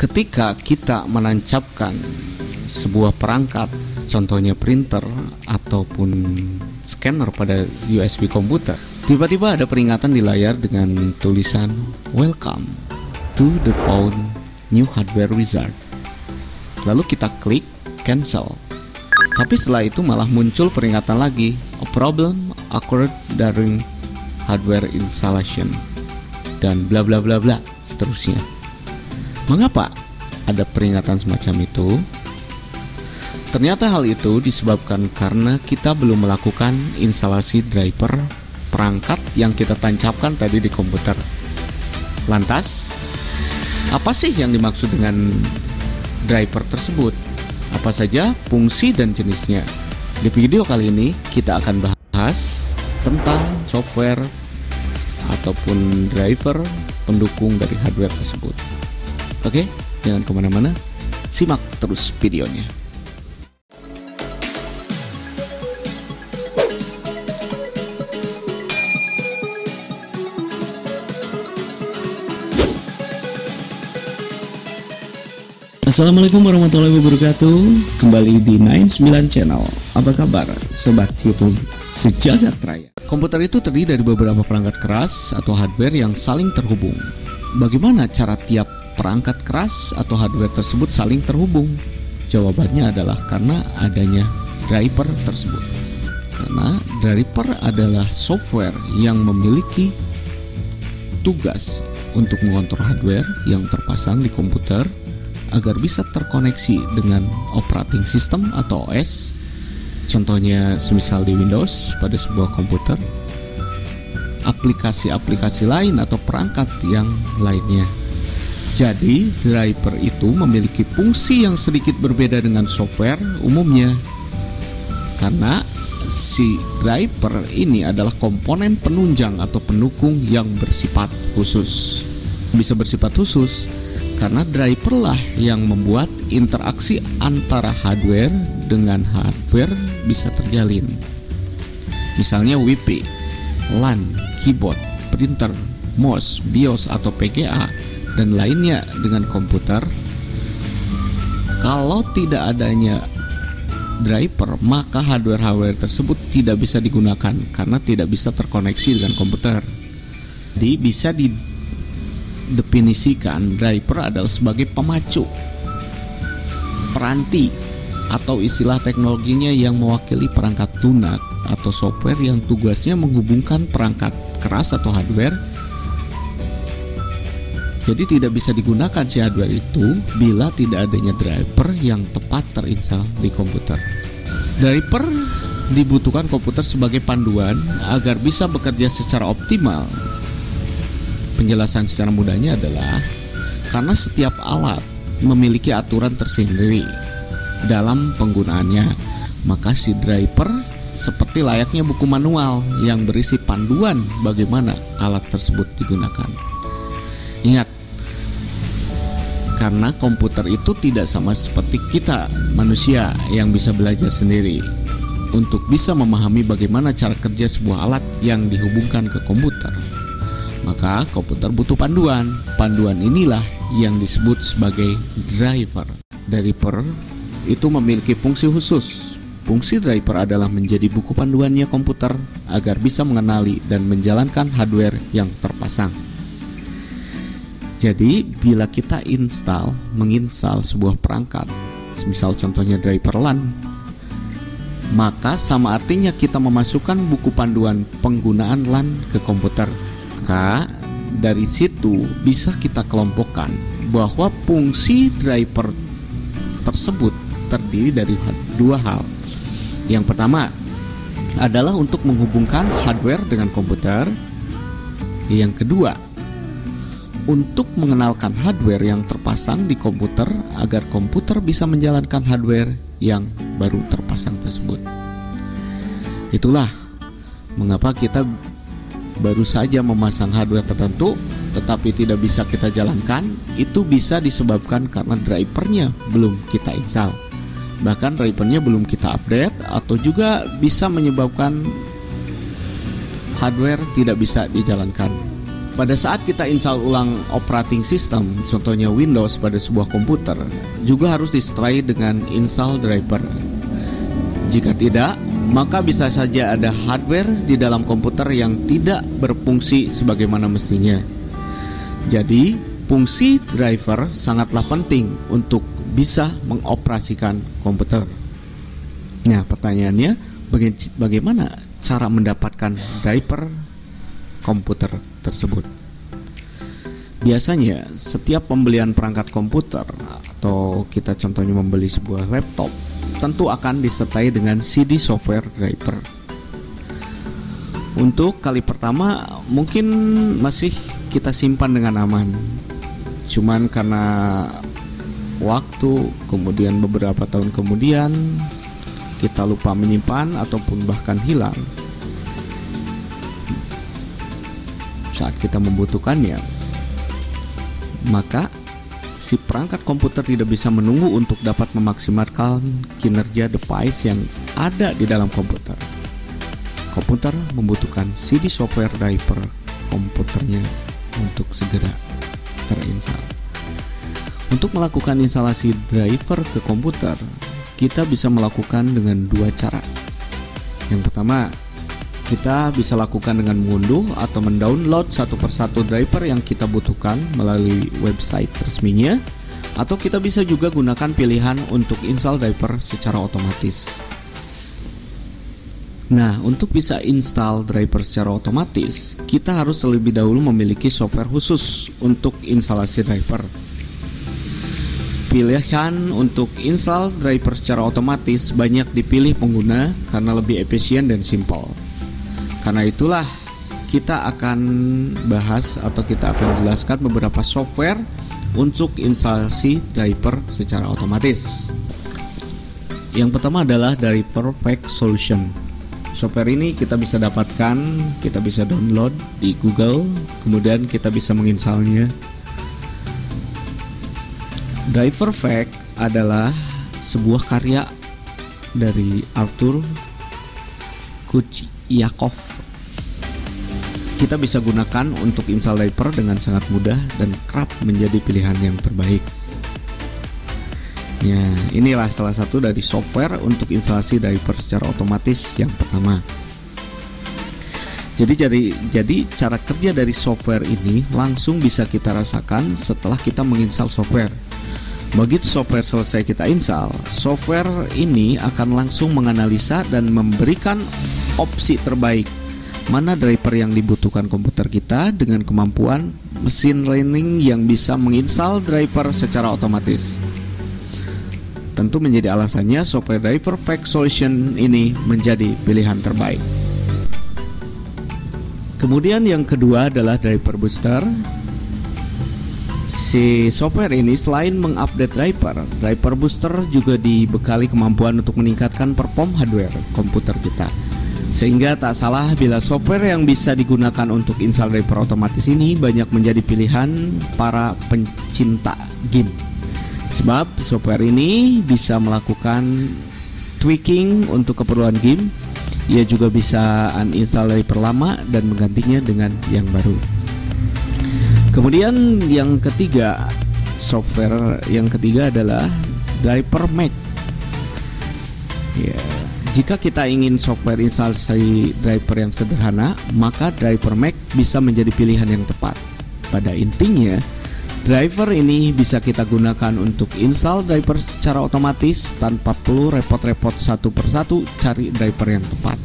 Ketika kita menancapkan sebuah perangkat, contohnya printer ataupun scanner pada USB komputer, tiba-tiba ada peringatan di layar dengan tulisan "Welcome to the Pound New Hardware Wizard". Lalu kita klik cancel. Tapi setelah itu malah muncul peringatan lagi, "A problem occurred during hardware installation", dan bla bla bla bla seterusnya. Mengapa ada peringatan semacam itu? Ternyata hal itu disebabkan karena kita belum melakukan instalasi driver perangkat yang kita tancapkan tadi di komputer. Lantas, apa sih yang dimaksud dengan driver tersebut? Apa saja fungsi dan jenisnya? Di video kali ini kita akan bahas tentang software ataupun driver pendukung dari hardware tersebut. Oke, jangan kemana-mana, simak terus videonya. Assalamualaikum warahmatullahi wabarakatuh. Kembali di 99 Channel. Apa kabar sobat YouTube sejagat raya? Komputer itu terdiri dari beberapa perangkat keras atau hardware yang saling terhubung. Bagaimana cara tiap perangkat keras atau hardware tersebut saling terhubung? Jawabannya adalah karena adanya driver tersebut. Karena driver adalah software yang memiliki tugas untuk mengontrol hardware yang terpasang di komputer agar bisa terkoneksi dengan operating system atau OS. Contohnya semisal di Windows pada sebuah komputer, aplikasi-aplikasi lain atau perangkat yang lainnya. Jadi driver itu memiliki fungsi yang sedikit berbeda dengan software umumnya, karena si driver ini adalah komponen penunjang atau pendukung yang bersifat khusus. Bisa bersifat khusus karena driver lah yang membuat interaksi antara hardware dengan hardware bisa terjalin. Misalnya WiFi, LAN, keyboard, printer, mouse, BIOS atau PGA dan lainnya dengan komputer. Kalau tidak adanya driver, maka hardware-hardware tersebut tidak bisa digunakan karena tidak bisa terkoneksi dengan komputer. Jadi bisa didefinisikan driver adalah sebagai pemacu, peranti, atau istilah teknologinya yang mewakili perangkat lunak atau software yang tugasnya menghubungkan perangkat keras atau hardware. Jadi tidak bisa digunakan si hardware itu bila tidak adanya driver yang tepat terinstal di komputer. Driver dibutuhkan komputer sebagai panduan agar bisa bekerja secara optimal. Penjelasan secara mudahnya adalah karena setiap alat memiliki aturan tersendiri dalam penggunaannya, maka si driver seperti layaknya buku manual yang berisi panduan bagaimana alat tersebut digunakan. Ingat, karena komputer itu tidak sama seperti kita manusia yang bisa belajar sendiri. Untuk bisa memahami bagaimana cara kerja sebuah alat yang dihubungkan ke komputer, maka komputer butuh panduan. Panduan inilah yang disebut sebagai driver. Driver itu memiliki fungsi khusus. Fungsi driver adalah menjadi buku panduannya komputer agar bisa mengenali dan menjalankan hardware yang terpasang. Jadi bila kita menginstal sebuah perangkat, misal contohnya driver LAN, maka sama artinya kita memasukkan buku panduan penggunaan LAN ke komputer. Maka dari situ bisa kita kelompokkan bahwa fungsi driver tersebut terdiri dari dua hal. Yang pertama adalah untuk menghubungkan hardware dengan komputer. Yang kedua, untuk mengenalkan hardware yang terpasang di komputer agar komputer bisa menjalankan hardware yang baru terpasang tersebut. Itulah mengapa kita baru saja memasang hardware tertentu tetapi tidak bisa kita jalankan. Itu bisa disebabkan karena drivernya belum kita install, bahkan drivernya belum kita update, atau juga bisa menyebabkan hardware tidak bisa dijalankan. pada saat kita install ulang operating system, contohnya Windows pada sebuah komputer, juga harus disertai dengan install driver. Jika tidak, maka bisa saja ada hardware di dalam komputer yang tidak berfungsi sebagaimana mestinya. Jadi, fungsi driver sangatlah penting untuk bisa mengoperasikan komputer. Nah, pertanyaannya, bagaimana cara mendapatkan driver komputer tersebut? Biasanya setiap pembelian perangkat komputer atau kita contohnya membeli sebuah laptop tentu akan disertai dengan CD software driver. Untuk kali pertama mungkin masih kita simpan dengan aman. Cuman karena waktu, kemudian beberapa tahun kemudian kita lupa menyimpan ataupun bahkan hilang saat kita membutuhkannya, maka si perangkat komputer tidak bisa menunggu untuk dapat memaksimalkan kinerja device yang ada di dalam komputer. Komputer membutuhkan CD software driver komputernya untuk segera terinstall. Untuk melakukan instalasi driver ke komputer, kita bisa melakukan dengan dua cara. Yang pertama, kita bisa lakukan dengan mengunduh atau mendownload satu persatu driver yang kita butuhkan melalui website resminya, atau kita bisa juga gunakan pilihan untuk install driver secara otomatis. Nah, untuk bisa install driver secara otomatis, kita harus terlebih dahulu memiliki software khusus untuk instalasi driver. Pilihan untuk install driver secara otomatis banyak dipilih pengguna karena lebih efisien dan simpel. Karena itulah kita akan bahas atau kita akan jelaskan beberapa software untuk instalasi driver secara otomatis. Yang pertama adalah Driver Pack Solution. Software ini kita bisa dapatkan, kita bisa download di Google, kemudian kita bisa menginstalnya. Driver Pack adalah sebuah karya dari Arthur Kuchiyakov. Kita bisa gunakan untuk install driver dengan sangat mudah dan kerap menjadi pilihan yang terbaik. Ya, inilah salah satu dari software untuk instalasi driver secara otomatis yang pertama. Jadi cara kerja dari software ini langsung bisa kita rasakan setelah kita menginstal software. Begitu software selesai kita install, software ini akan langsung menganalisa dan memberikan opsi terbaik mana driver yang dibutuhkan komputer kita dengan kemampuan mesin learning yang bisa menginstal driver secara otomatis. Tentu menjadi alasannya software Driver Pack Solution ini menjadi pilihan terbaik. Kemudian yang kedua adalah Driver Booster. Si software ini selain mengupdate driver booster juga dibekali kemampuan untuk meningkatkan perform hardware komputer kita. Sehingga tak salah bila software yang bisa digunakan untuk install driver otomatis ini banyak menjadi pilihan para pencinta game. Sebab software ini bisa melakukan tweaking untuk keperluan game. Ia juga bisa uninstall driver lama dan menggantinya dengan yang baru. Kemudian yang ketiga, software yang ketiga adalah Driver Mac. Ya, jika kita ingin software instalasi driver yang sederhana, maka Driver Mac bisa menjadi pilihan yang tepat. Pada intinya, driver ini bisa kita gunakan untuk install driver secara otomatis tanpa perlu repot-repot satu persatu cari driver yang tepat.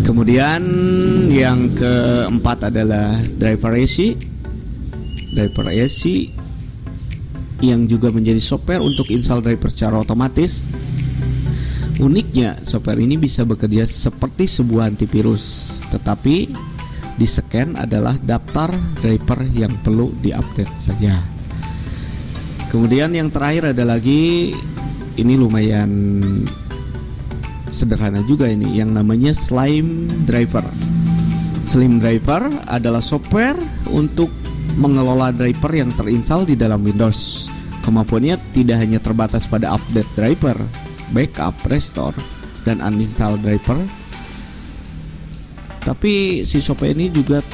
Kemudian yang keempat adalah Driver AC. Driver AC yang juga menjadi software untuk install driver secara otomatis. Uniknya, software ini bisa bekerja seperti sebuah antivirus, tetapi di scan adalah daftar driver yang perlu diupdate saja. Kemudian yang terakhir ada lagi, ini lumayan sederhana juga ini, yang namanya Slim Driver. Slim Driver adalah software untuk mengelola driver yang terinstall di dalam Windows. Kemampuannya tidak hanya terbatas pada update driver, backup, restore, dan uninstall driver, tapi si software ini juga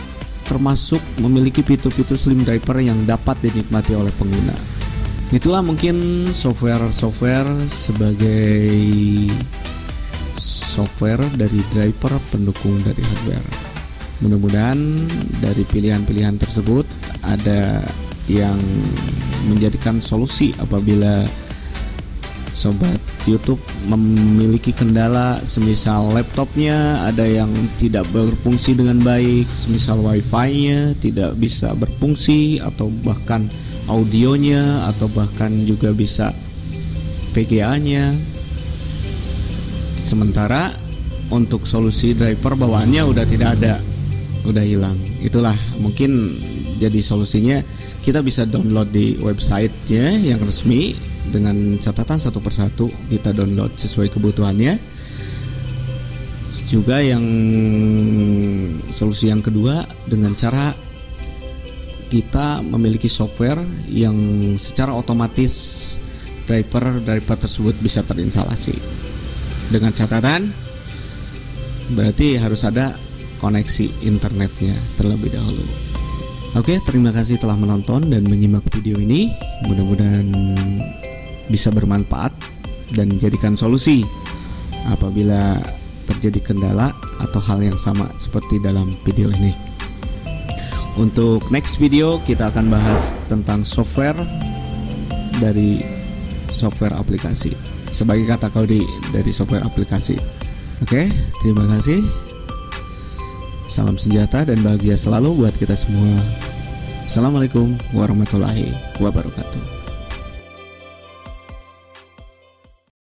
termasuk memiliki fitur-fitur slim driver yang dapat dinikmati oleh pengguna. Itulah mungkin software sebagai software dari driver pendukung dari hardware. Mudah-mudahan dari pilihan-pilihan tersebut ada yang menjadikan solusi apabila sobat YouTube memiliki kendala, semisal laptopnya ada yang tidak berfungsi dengan baik, semisal wifi-nya tidak bisa berfungsi, atau bahkan audionya, atau bahkan juga bisa VGA-nya. Sementara untuk solusi driver bawaannya udah tidak ada, udah hilang. Itulah mungkin jadi solusinya. Kita bisa download di website-nya yang resmi dengan catatan satu persatu kita download sesuai kebutuhannya. Juga yang solusi yang kedua dengan cara kita memiliki software yang secara otomatis driver tersebut bisa terinstalasi. Dengan catatan berarti harus ada koneksi internetnya terlebih dahulu. Oke, terima kasih telah menonton dan menyimak video ini. Mudah-mudahan bisa bermanfaat dan dijadikan solusi apabila terjadi kendala atau hal yang sama seperti dalam video ini. Untuk next video kita akan bahas tentang software dari software aplikasi, sebagai kata kode dari software aplikasi. Oke, terima kasih. Salam sejahtera dan bahagia selalu buat kita semua. Assalamualaikum warahmatullahi wabarakatuh.